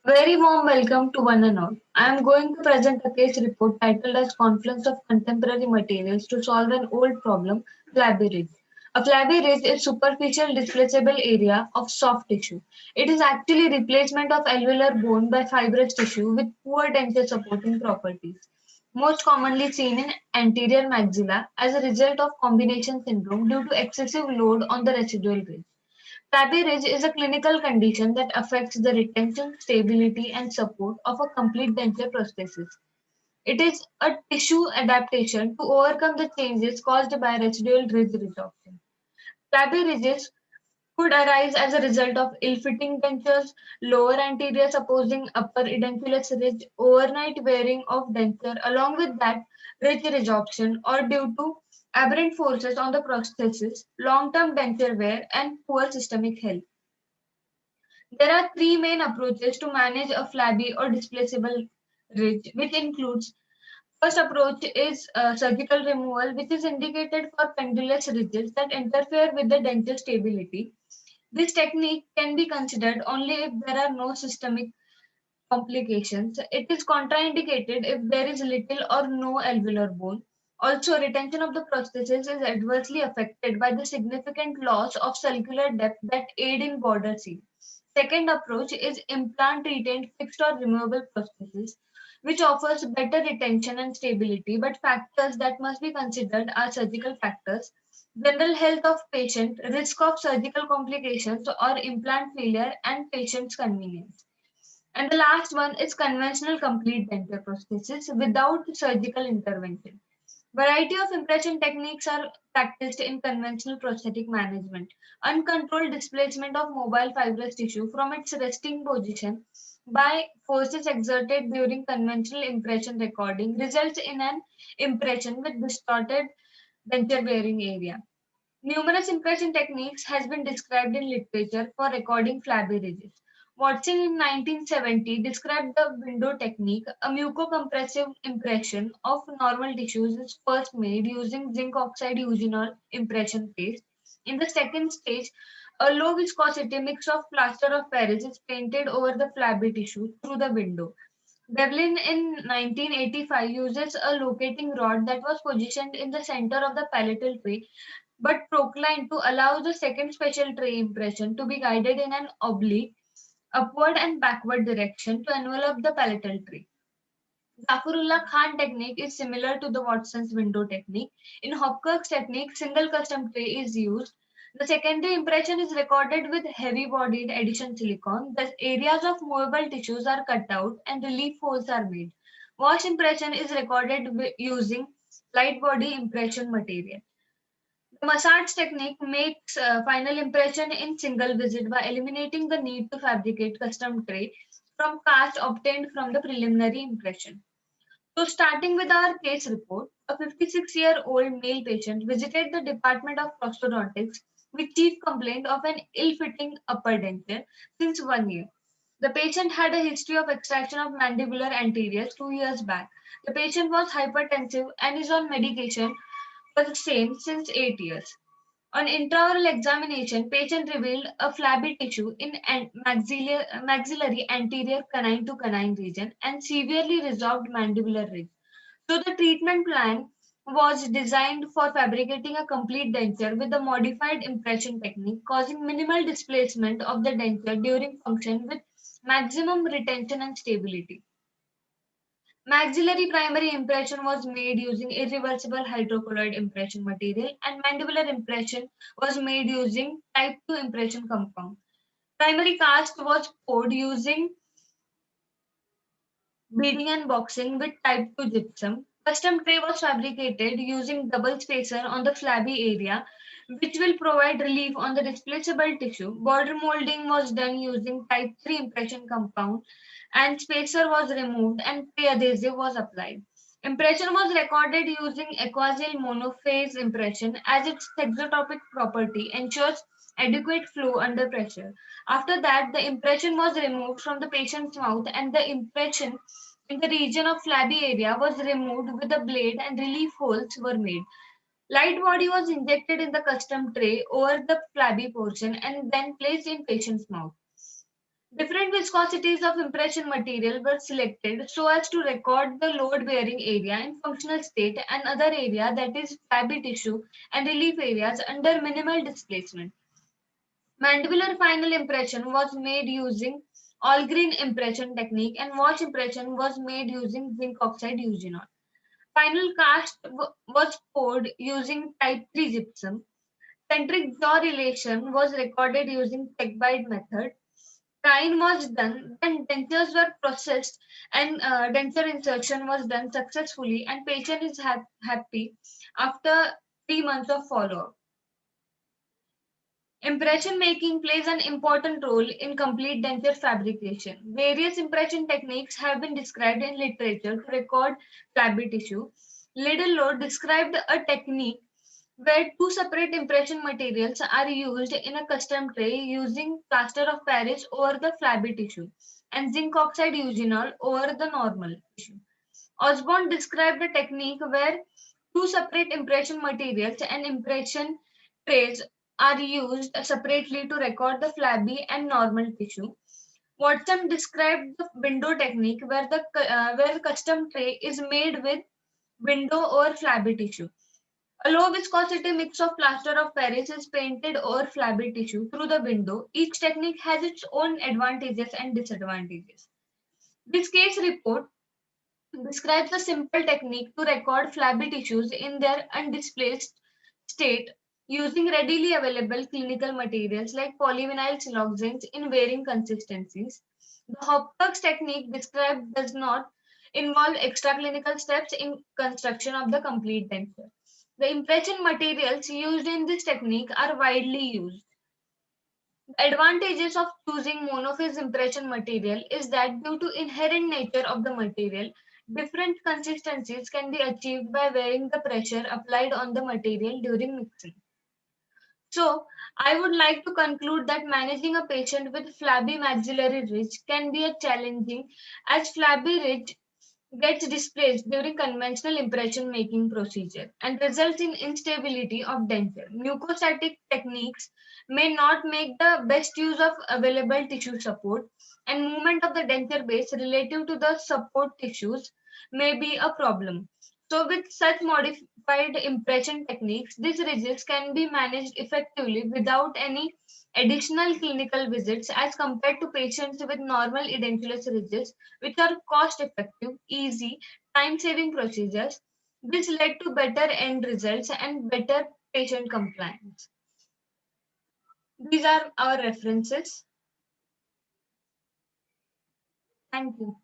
Very warm welcome to one and all. I am going to present a case report titled as Confluence of Contemporary Materials to Solve an Old Problem, flabby ridge. A flabby ridge is superficial displaceable area of soft tissue. It is actually replacement of alveolar bone by fibrous tissue with poor denture supporting properties. Most commonly seen in anterior maxilla as a result of combination syndrome due to excessive load on the residual ridge. Flabby ridge is a clinical condition that affects the retention, stability, and support of a complete denture prosthesis. It is a tissue adaptation to overcome the changes caused by residual ridge resorption. Flabby ridges could arise as a result of ill-fitting dentures, lower anterior opposing upper edentulous ridge, overnight wearing of denture, along with that ridge resorption, or due to aberrant forces on the prosthesis, long-term denture wear, and poor systemic health. There are three main approaches to manage a flabby or displaceable ridge, which includes first approach is surgical removal, which is indicated for pendulous ridges that interfere with the denture stability. This technique can be considered only if there are no systemic complications. It is contraindicated if there is little or no alveolar bone. Also, retention of the prosthesis is adversely affected by the significant loss of circular depth that aid in border seal. Second approach is implant retained fixed or removable prosthesis, which offers better retention and stability, but factors that must be considered are surgical factors, general health of patient, risk of surgical complications or implant failure, and patient's convenience. And the last one is conventional complete dental prosthesis without surgical intervention. Variety of impression techniques are practiced in conventional prosthetic management. Uncontrolled displacement of mobile fibrous tissue from its resting position by forces exerted during conventional impression recording results in an impression with distorted denture bearing area. Numerous impression techniques has been described in literature for recording flabby ridges. Watson in 1970 described the window technique. A mucocompressive impression of normal tissues is first made using zinc oxide eugenol impression paste. In the second stage, a low viscosity mix of plaster of Paris is painted over the flabby tissue through the window. Devlin in 1985 uses a locating rod that was positioned in the center of the palatal tray but proclined to allow the second special tray impression to be guided in an oblique, upward and backward direction to envelop the palatal tray. Zafrullah Khan technique is similar to the Watson's window technique. In Hopkirk's technique, single custom tray is used. The secondary impression is recorded with heavy-bodied addition silicone. The areas of movable tissues are cut out and relief holes are made. Wash impression is recorded using light body impression material. The massage technique makes final impression in single visit by eliminating the need to fabricate custom tray from cast obtained from the preliminary impression. So, starting with our case report, a 56-year-old male patient visited the Department of Prosthodontics with chief complaint of an ill-fitting upper denture since 1 year. The patient had a history of extraction of mandibular anteriors 2 years back. The patient was hypertensive and is on medication for the same since 8 years. On intraoral examination, patient revealed a flabby tissue in maxillary anterior canine to canine region and severely resorbed mandibular ridge. So the treatment plan was designed for fabricating a complete denture with a modified impression technique, causing minimal displacement of the denture during function with maximum retention and stability. Maxillary primary impression was made using irreversible hydrocolloid impression material, and mandibular impression was made using type 2 impression compound. Primary cast was poured using beading and boxing with type 2 gypsum. Custom tray was fabricated using double spacer on the flabby area, which will provide relief on the displaceable tissue. Border molding was done using type 3 impression compound, and spacer was removed and pre-adhesive was applied. Impression was recorded using Equasil monophase impression as its thexotropic property ensures adequate flow under pressure. After that, the impression was removed from the patient's mouth and the impression in the region of flabby area was removed with a blade and relief holes were made. Light body was injected in the custom tray over the flabby portion and then placed in patient's mouth. Different viscosities of impression material were selected so as to record the load-bearing area in functional state and other area, that is flabby tissue, and relief areas under minimal displacement. Mandibular final impression was made using all-green impression technique and wash impression was made using zinc oxide eugenol. Final cast was poured using type 3 gypsum. Centric jaw relation was recorded using Techbite method. Tying was done, then dentures were processed and denture insertion was done successfully and patient is happy after 3 months of follow-up. Impression making plays an important role in complete denture fabrication. Various impression techniques have been described in literature to record flabby tissue. Liddell described a technique where two separate impression materials are used in a custom tray using plaster of Paris over the flabby tissue and zinc oxide eugenol over the normal tissue. Osborne described a technique where two separate impression materials and impression trays are used separately to record the flabby and normal tissue. Watson described the window technique where the custom tray is made with window or flabby tissue. A low viscosity mix of plaster of Paris is painted over flabby tissue through the window. Each technique has its own advantages and disadvantages. This case report describes a simple technique to record flabby tissues in their undisplaced state using readily available clinical materials like polyvinyl siloxanes in varying consistencies. The Hopkirk's technique described does not involve extra clinical steps in construction of the complete denture. The impression materials used in this technique are widely used. The advantages of choosing monophase impression material is that due to inherent nature of the material, different consistencies can be achieved by varying the pressure applied on the material during mixing. So, I would like to conclude that managing a patient with flabby maxillary ridge can be a challenging as flabby ridge gets displaced during conventional impression making procedure and results in instability of denture. Mucostatic techniques may not make the best use of available tissue support and movement of the denture base relative to the support tissues may be a problem. So with such modified impression techniques, these ridges can be managed effectively without any additional clinical visits as compared to patients with normal edentulous ridges, which are cost effective, easy, time saving procedures. This led to better end results and better patient compliance. These are our references. Thank you.